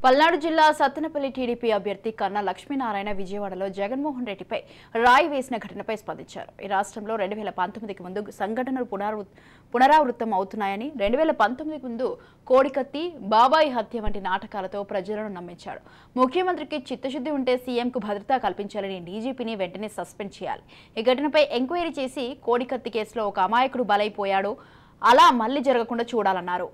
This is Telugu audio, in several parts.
పల్నాడు జిల్లా సత్తెనపల్లి టీడీపీ అభ్యర్థి కన్నా లక్ష్మీనారాయణ విజయవాడలో జగన్మోహన్ రెడ్డిపై రాయి వేసిన ఘటనపై స్పందించారు. ఈ రాష్ట్రంలో 2019కి ముందు సంఘటనలు పునరావృతం అవుతున్నాయని, 2019కి ముందు కోడికత్తి, బాబాయి హత్య వంటి నాటకాలతో ప్రజలను నమ్మించాడు. ముఖ్యమంత్రికి చిత్తశుద్ధి ఉంటే సీఎంకు భద్రత కల్పించాలని, డీజీపీని వెంటనే సస్పెండ్ చేయాలి. ఈ ఘటనపై ఎంక్వైరీ చేసి కోడికత్తి కేసులో ఒక అమాయకుడు బలైపోయాడు, అలా మళ్లీ జరగకుండా చూడాలన్నారు.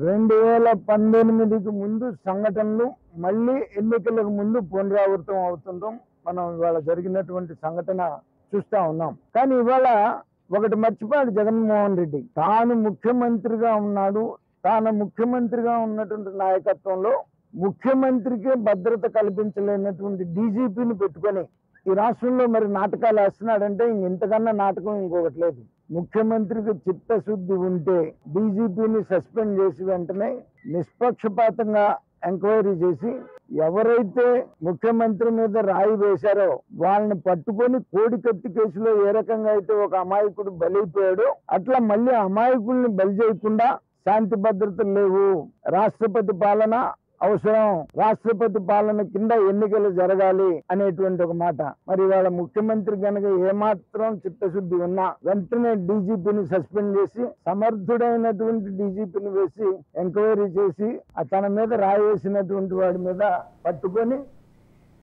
2018కి ముందు సంఘటనలు మళ్ళీ ఎన్నికలకు ముందు పునరావృతం అవుతుంటాం. మనం ఇవాళ జరిగినటువంటి సంఘటన చూస్తా ఉన్నాం. కానీ ఇవాళ ఒకటి మర్చిపోయాడు జగన్మోహన్ రెడ్డి. తాను ముఖ్యమంత్రిగా ఉన్నాడు, తాను ముఖ్యమంత్రిగా ఉన్నటువంటి నాయకత్వంలో ముఖ్యమంత్రికే భద్రత కల్పించలేనటువంటి డీజీపీని పెట్టుకొని ఈ రాష్ట్రంలో మరి నాటకాలు వేస్తున్నాడంటే ఇంతకన్నా నాటకం ఇంకొకటి లేదు. ముఖ్యమంత్రికి చిత్తశుద్ధి ఉంటే డీజీపీని సస్పెండ్ చేసి వెంటనే నిష్పక్షపాతంగా ఎంక్వైరీ చేసి ఎవరైతే ముఖ్యమంత్రి మీద రాయి వేశారో వాళ్ళని పట్టుకొని కోడికత్తి కేసులో ఏ రకంగా అయితే ఒక అమాయకుడు బలైపోయాడో అట్లా మళ్ళీ అమాయకుల్ని బలి చేయకుండా శాంతి భద్రతలు లేవు, రాష్ట్రపతి పాలన అవసరం, రాష్ట్రపతి పాలన కింద ఎన్నికలు జరగాలి అనేటువంటి ఒక మాట. మరి వాళ్ళ ముఖ్యమంత్రి కనుక ఏమాత్రం చిత్తశుద్ధి ఉన్నా వెంటనే డీజీపీని సస్పెండ్ చేసి సమర్థుడైనటువంటి డీజీపీని వేసి ఎంక్వైరీ చేసి తన మీద రాయి వేసినటువంటి వాడి మీద పట్టుకొని